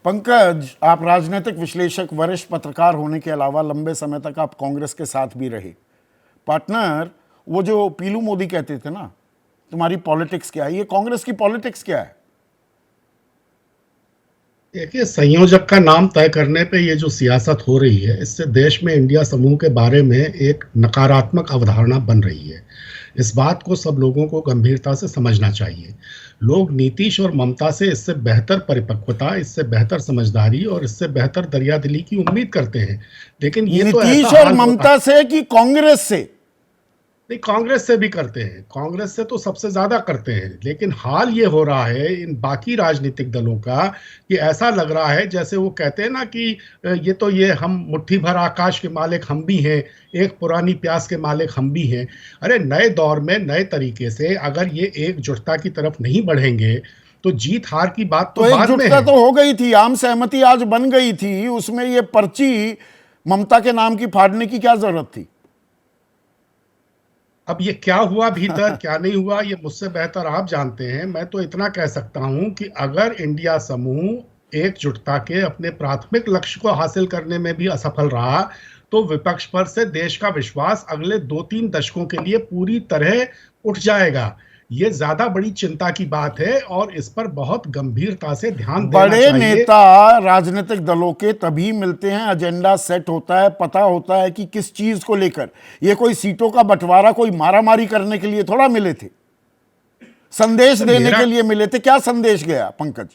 पंकज, आप राजनीतिक विश्लेषक, वरिष्ठ पत्रकार होने के अलावा लंबे समय तक आप कांग्रेस के साथ भी रहे। पार्टनर, वो जो पीलू मोदी कहते थे ना, तुम्हारी पॉलिटिक्स क्या है, ये कांग्रेस की पॉलिटिक्स क्या है? देखिए, संयोजक का नाम तय करने पे ये जो सियासत हो रही है, इससे देश में इंडिया समूह के बारे में एक नकारात्मक अवधारणा बन रही है। इस बात को सब लोगों को गंभीरता से समझना चाहिए। लोग नीतीश और ममता से इससे बेहतर परिपक्वता, इससे बेहतर समझदारी और इससे बेहतर दरियादिली की उम्मीद करते हैं। लेकिन ये तो ऐसा नीतीश और हाल हो रहा है। ममता से कि कांग्रेस से? नहीं, कांग्रेस से भी करते हैं, कांग्रेस से तो सबसे ज्यादा करते हैं। लेकिन हाल ये हो रहा है इन बाकी राजनीतिक दलों का कि ऐसा लग रहा है जैसे वो कहते हैं ना कि ये हम मुट्ठी भर आकाश के मालिक हम भी हैं, एक पुरानी प्यास के मालिक हम भी हैं। अरे, नए दौर में नए तरीके से अगर ये एकजुटता की तरफ नहीं बढ़ेंगे तो जीत हार की बात तो तो बाद में एकजुटता है। तो हो गई थी, आम सहमति आज बन गई थी, उसमें ये पर्ची ममता के नाम की फाड़ने की क्या जरूरत थी? अब ये क्या हुआ भीतर, क्या नहीं हुआ, ये मुझसे बेहतर आप जानते हैं। मैं तो इतना कह सकता हूं कि अगर इंडिया समूह एकजुटता के अपने प्राथमिक लक्ष्य को हासिल करने में भी असफल रहा तो विपक्ष पर से देश का विश्वास अगले 2-3 दशकों के लिए पूरी तरह उठ जाएगा। ये ज्यादा बड़ी चिंता की बात है और इस पर बहुत गंभीरता से ध्यान देना बड़े चाहिए। नेता राजनीतिक दलों के तभी मिलते हैं, एजेंडा सेट होता है, पता होता है कि किस चीज को लेकर। ये कोई सीटों का बंटवारा कोई मारामारी करने के लिए थोड़ा मिले थे, संदेश देने मेरा के लिए मिले थे। क्या संदेश गया पंकज?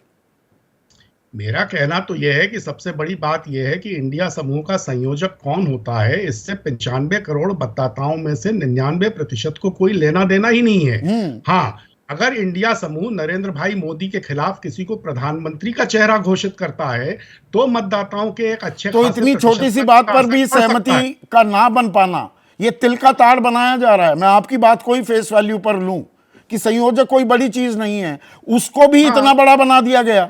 मेरा कहना तो यह है कि सबसे बड़ी बात यह है कि इंडिया समूह का संयोजक कौन होता है, इससे 95 करोड़ मतदाताओं में से 99% को कोई लेना देना ही नहीं है। हाँ, अगर इंडिया समूह नरेंद्र भाई मोदी के खिलाफ किसी को प्रधानमंत्री का चेहरा घोषित करता है तो मतदाताओं के एक अच्छे तो खासे इतनी छोटी प्रतिशत सी तक बात इसका पर असर भी पड़ सकता है। सहमति का ना बन पाना, ये तिल का ताड़ बनाया जा रहा है। मैं आपकी बात कोई फेस वैल्यू पर लूं कि संयोजक कोई बड़ी चीज नहीं है, उसको भी इतना हाँ, बड़ा बना दिया गया।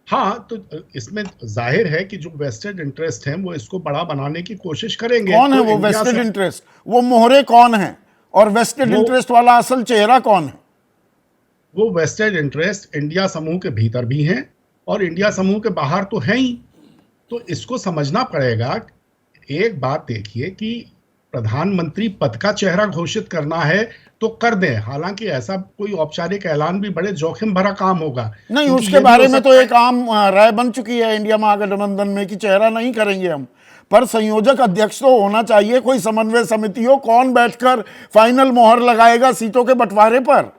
हाँ, तो इसमें जाहिर है कि जो वेस्टेड इंटरेस्ट हैं वो इसको बड़ा बनाने की कोशिश करेंगे। कौन है तो वो इंडिया वेस्टेड सब इंटरेस्ट? वो मोहरे कौन है? और वेस्टेड वो इंटरेस्ट वाला असल चेहरा कौन है? वो वेस्टेड इंटरेस्ट इंडिया समूह के भीतर भी हैं और इंडिया समूह के बाहर तो हैं ही। तो इसको समझना पड़ेगा। एक बात देखिए कि प्रधानमंत्री पद का चेहरा घोषित करना है तो कर दें, हालांकि ऐसा कोई औपचारिक ऐलान भी बड़े जोखिम भरा काम होगा, नहीं, क्योंकि उसके ये भी हो बारे में तो सकता है। एक आम राय बन चुकी है इंडिया महागठबंधन में कि चेहरा नहीं करेंगे हम। पर संयोजक अध्यक्ष तो होना चाहिए, कोई समन्वय समिति हो, कौन बैठकर फाइनल मोहर लगाएगा सीटों के बंटवारे पर?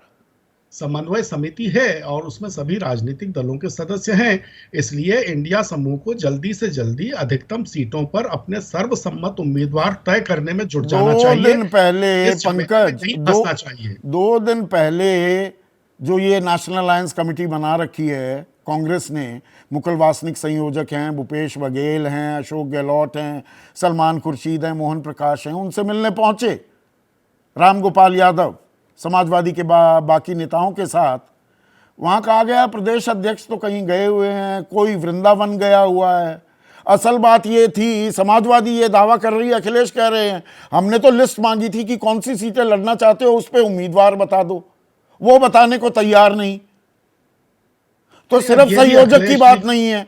समन्वय समिति है और उसमें सभी राजनीतिक दलों के सदस्य हैं। इसलिए इंडिया समूह को जल्दी से जल्दी अधिकतम सीटों पर अपने सर्वसम्मत उम्मीदवार तय करने में जुट जाना दो चाहिए। दिन पहले इस झमेले में पंकज, नहीं दो फंसना चाहिए। दो दिन पहले जो ये नेशनल अलायंस कमेटी बना रखी है कांग्रेस ने, मुकुल वासनिक संयोजक हैं, भूपेश बघेल हैं, अशोक गहलोत हैं, सलमान खुर्शीद हैं, मोहन प्रकाश हैं, उनसे मिलने पहुंचे राम गोपाल यादव समाजवादी के बाकी नेताओं के साथ। वहां कहा गया प्रदेश अध्यक्ष तो कहीं गए हुए हैं, कोई वृंदावन गया हुआ है। असल बात ये थी, समाजवादी ये दावा कर रही है, अखिलेश कह रहे हैं हमने तो लिस्ट मांगी थी कि कौन सी सीटें लड़ना चाहते हो, उस पर उम्मीदवार बता दो। वो बताने को तैयार नहीं। तो नहीं, अब सिर्फ ये भी संयोजक की अखिलेश जी बात नहीं है।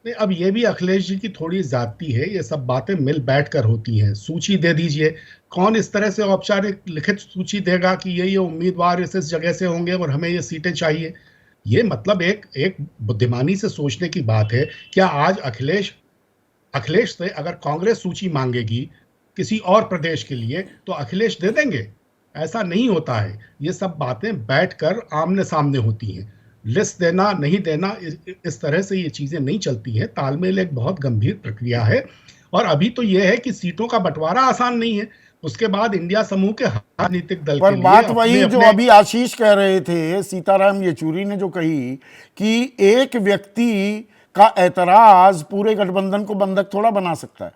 नहीं, अब ये भी अखिलेश जी की थोड़ी ज्यादती है। ये सब बातें मिल बैठ कर होती हैं। सूची दे दीजिए। कौन इस तरह से औपचारिक लिखित सूची देगा कि ये उम्मीदवार इस जगह से होंगे और हमें ये सीटें चाहिए? ये मतलब एक एक बुद्धिमानी से सोचने की बात है। क्या आज अखिलेश अखिलेश से अगर कांग्रेस सूची मांगेगी किसी और प्रदेश के लिए तो अखिलेश दे देंगे? ऐसा नहीं होता है। ये सब बातें बैठकर आमने सामने होती हैं। लिस्ट देना नहीं देना, इस तरह से ये चीजें नहीं चलती हैं। तालमेल एक बहुत गंभीर प्रक्रिया है और अभी तो ये है कि सीटों का बंटवारा आसान नहीं है। उसके बाद इंडिया समूह के राजनीतिक दल पर के लिए बात अपने वही जो अपने अभी आशीष कह रहे थे, सीताराम येचुरी ने जो कही कि एक व्यक्ति का ऐतराज पूरे गठबंधन को बंधक थोड़ा बना सकता है।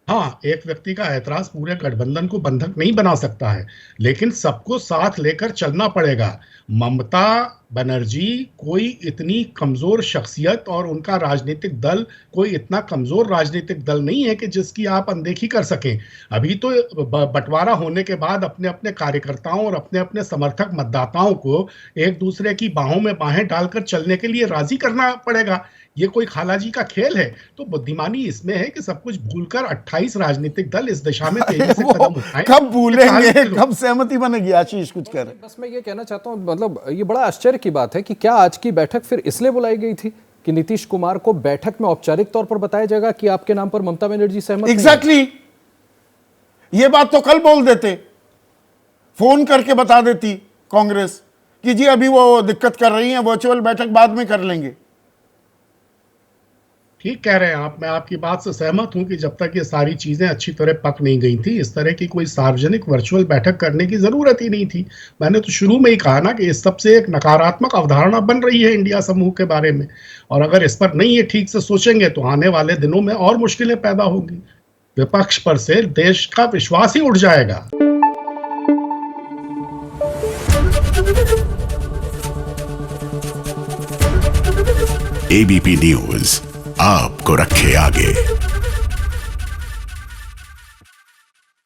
हाँ, एक व्यक्ति का ऐतराज पूरे गठबंधन को बंधक नहीं बना सकता है, लेकिन सबको साथ लेकर चलना पड़ेगा। ममता बनर्जी कोई इतनी कमजोर शख्सियत और उनका राजनीतिक दल कोई इतना कमजोर राजनीतिक दल नहीं है कि जिसकी आप अनदेखी कर सकें। अभी तो बंटवारा होने के बाद अपने अपने कार्यकर्ताओं और अपने अपने समर्थक मतदाताओं को एक दूसरे की बाहों में बाहें डालकर चलने के लिए राजी करना पड़ेगा। ये कोई खालाजी का खेल है? तो बुद्धिमानी इसमें है कि सब कुछ भूलकर 28 राजनीतिक दल इस दिशा में तेजी से कदम उठाएं। कब भूलेंगे, कब सहमति बनेगी? आशीष कुछ कह रहे। बस मैं ये कहना चाहता हूं, मतलब ये बड़ा आश्चर्य की बात है कि क्या आज की बैठक फिर इसलिए बुलाई गई थी कि नीतीश कुमार को बैठक में औपचारिक तौर पर बताया जाएगा कि आपके नाम पर ममता बनर्जी सहमत नहीं है? एग्जैक्टली, ये बात तो कल बोल देते, फोन करके बता देती कांग्रेस कि जी अभी वो दिक्कत कर रही है, वर्चुअल बैठक बाद में कर लेंगे। ठीक कह रहे हैं आप, मैं आपकी बात से सहमत हूं कि जब तक ये सारी चीजें अच्छी तरह पक नहीं गई थी, इस तरह की कोई सार्वजनिक वर्चुअल बैठक करने की जरूरत ही नहीं थी। मैंने तो शुरू में ही कहा ना कि इस सबसे एक नकारात्मक अवधारणा बन रही है इंडिया समूह के बारे में, और अगर इस पर नहीं ये ठीक से सोचेंगे तो आने वाले दिनों में और मुश्किलें पैदा होंगी। विपक्ष पर से देश का विश्वास ही उठ जाएगा। एबीपी न्यूज आपको रखे आगे।